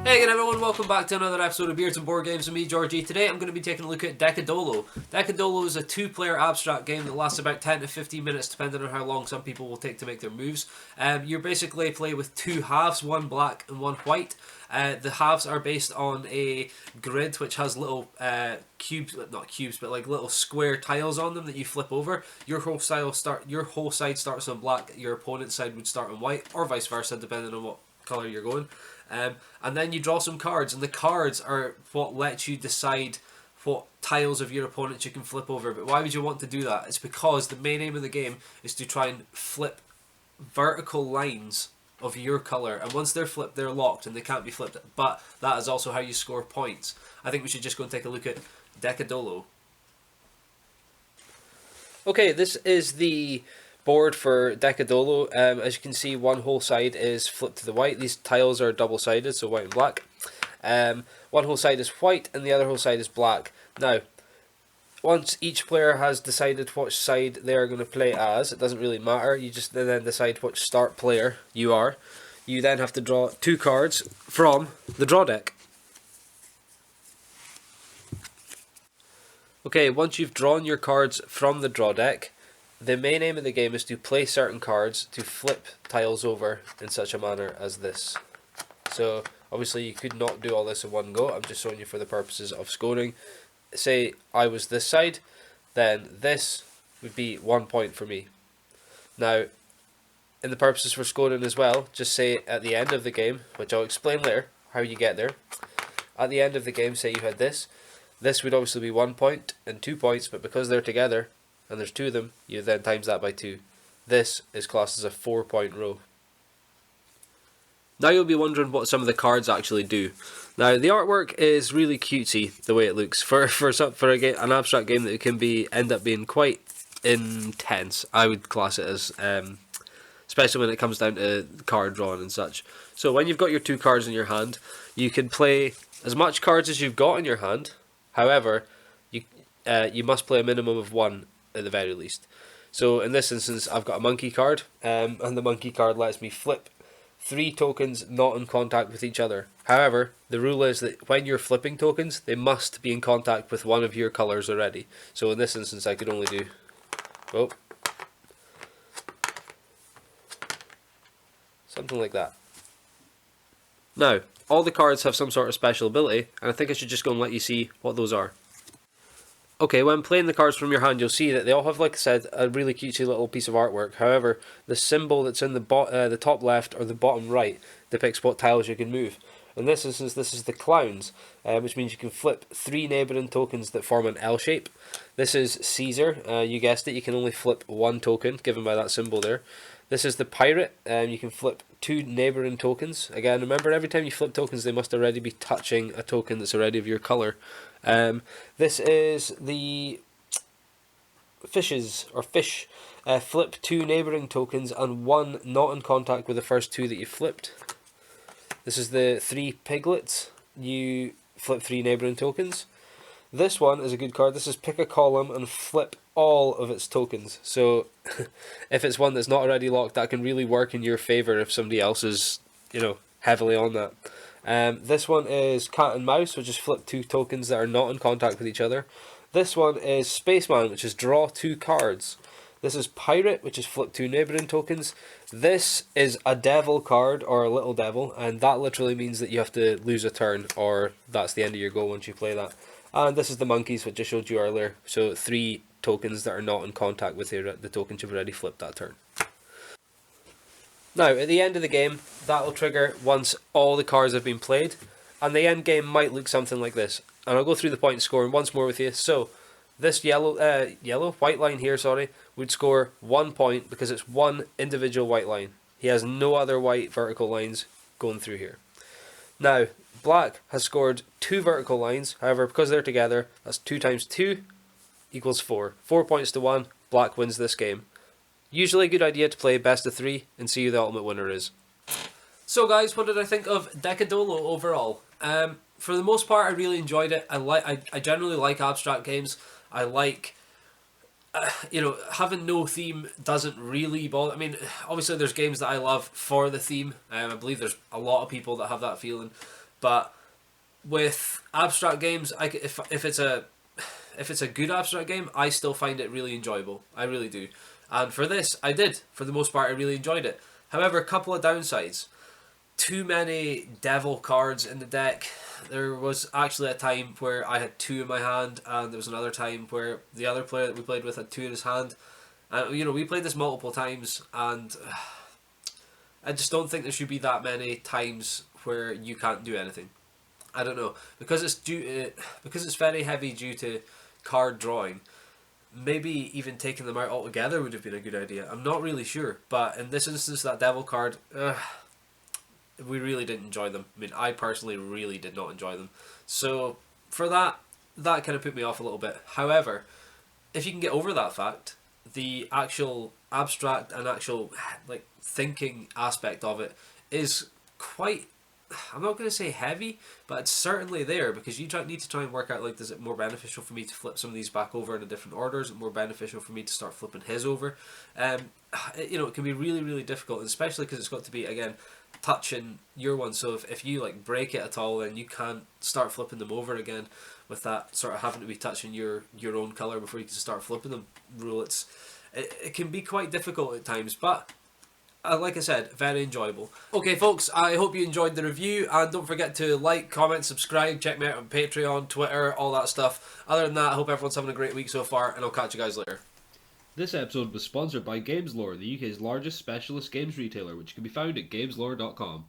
Hey again everyone, welcome back to another episode of Beards and Board Games with me, Georgie. Today I'm going to be taking a look at Decadolo. Decadolo is a two-player abstract game that lasts about 10 to 15 minutes depending on how long some people will take to make their moves. You basically play with two halves, one black and one white. The halves are based on a grid which has little cubes, not cubes, but like little square tiles on them that you flip over. Your whole side starts on black, your opponent's side would start on white, or vice versa depending on what colour you're going. And then you draw some cards, and the cards are what lets you decide what tiles of your opponents you can flip over. But why would you want to do that? It's because the main aim of the game is to try and flip vertical lines of your colour, and once they're flipped, they're locked and they can't be flipped. But that is also how you score points. I think we should just go and take a look at Decadolo. Okay, this is the board for Decadolo. As you can see, one whole side is flipped to the white. These tiles are double-sided, so white and black. One whole side is white and the other whole side is black. Now, once each player has decided which side they are going to play as, it doesn't really matter. You just then decide which start player you are. You then have to draw two cards from the draw deck. Okay, once you've drawn your cards from the draw deck, the main aim of the game is to play certain cards to flip tiles over in such a manner as this. So, obviously you could not do all this in one go, I'm just showing you for the purposes of scoring. Say I was this side, then this would be 1 point for me. Now, in the purposes for scoring as well, just say at the end of the game, which I'll explain later, how you get there. At the end of the game, say you had this. This would obviously be 1 point and 2 points, but because they're together, and there's two of them, you then times that by 2. This is classed as a 4-point row. Now you'll be wondering what some of the cards actually do. Now the artwork is really cutesy the way it looks for an abstract game that can end up being quite intense. I would class it as, especially when it comes down to card drawing and such. So when you've got your two cards in your hand, you can play as much cards as you've got in your hand. However, you must play a minimum of one at the very least. So in this instance, I've got a monkey card, and the monkey card lets me flip 3 tokens not in contact with each other. However, the rule is that when you're flipping tokens, they must be in contact with one of your colours already. So in this instance, I could only do, oh, something like that. Now, all the cards have some sort of special ability, and I think I should just go and let you see what those are. Okay, when playing the cards from your hand, you'll see that they all have, like I said, a really cutesy little piece of artwork. However, the symbol that's in the top left or the bottom right depicts what tiles you can move. In this instance, this is the clowns, which means you can flip 3 neighbouring tokens that form an L shape. This is Caesar. You guessed it, you can only flip 1 token, given by that symbol there. This is the pirate. You can flip 2 neighbouring tokens. Again, remember, every time you flip tokens, they must already be touching a token that's already of your colour. This is the fishes, or fish. Flip 2 neighbouring tokens and 1 not in contact with the first 2 that you flipped. This is the 3 piglets. You flip 3 neighbouring tokens. This one is a good card. This is pick a column and flip all of its tokens. So if it's one that's not already locked, that can really work in your favour if somebody else is, heavily on that. This one is cat and mouse, which is flip 2 tokens that are not in contact with each other. This one is spaceman, which is draw 2 cards. This is pirate, which is flip 2 neighbouring tokens. This is a devil card, or a little devil, and that literally means that you have to lose a turn, or that's the end of your go once you play that. And this is the monkeys, which I showed you earlier. So 3 tokens that are not in contact with the tokens you've already flipped that turn. Now, at the end of the game, that will trigger once all the cards have been played, and the end game might look something like this. And I'll go through the point scoring once more with you. So, this white line here, would score 1 point because it's one individual white line. He has no other white vertical lines going through here. Now, black has scored 2 vertical lines. However, because they're together, that's 2 times 2 equals 4. 4 points to 1. Black wins this game. Usually a good idea to play best of 3 and see who the ultimate winner is. So guys, what did I think of Decadolo overall? For the most part, I really enjoyed it. I generally like abstract games. I like, having no theme doesn't really bother. I mean, obviously there's games that I love for the theme. I believe there's a lot of people that have that feeling. But with abstract games, if it's a good abstract game, I still find it really enjoyable. I really do. And for this, I did. For the most part, I really enjoyed it. However, a couple of downsides. Too many devil cards in the deck. There was actually a time where I had 2 in my hand, and there was another time where the other player that we played with had 2 in his hand. We played this multiple times, and I just don't think there should be that many times where you can't do anything. I don't know, because it's very heavy due to card drawing. Maybe even taking them out altogether would have been a good idea. I'm not really sure, but in this instance, that devil card, we really didn't enjoy them. I mean, I personally really did not enjoy them. So for that kind of put me off a little bit. However, if you can get over that fact, the actual abstract and actual like thinking aspect of it is quite, I'm not going to say heavy, but it's certainly there, because you need to try and work out, like, is it more beneficial for me to flip some of these back over in a different order? Is it more beneficial for me to start flipping his over? It can be really, really difficult, especially because it's got to be, again, touching your one. So if you like break it at all, then you can't start flipping them over again with that sort of having to be touching your own colour before you can start flipping them rule. It can be quite difficult at times, but like I said, very enjoyable. Okay folks, I hope you enjoyed the review, and don't forget to like, comment, subscribe, check me out on Patreon, Twitter, all that stuff. Other than that, I hope everyone's having a great week so far, and I'll catch you guys later. This episode was sponsored by GamesLore, the UK's largest specialist games retailer, which can be found at gameslore.com.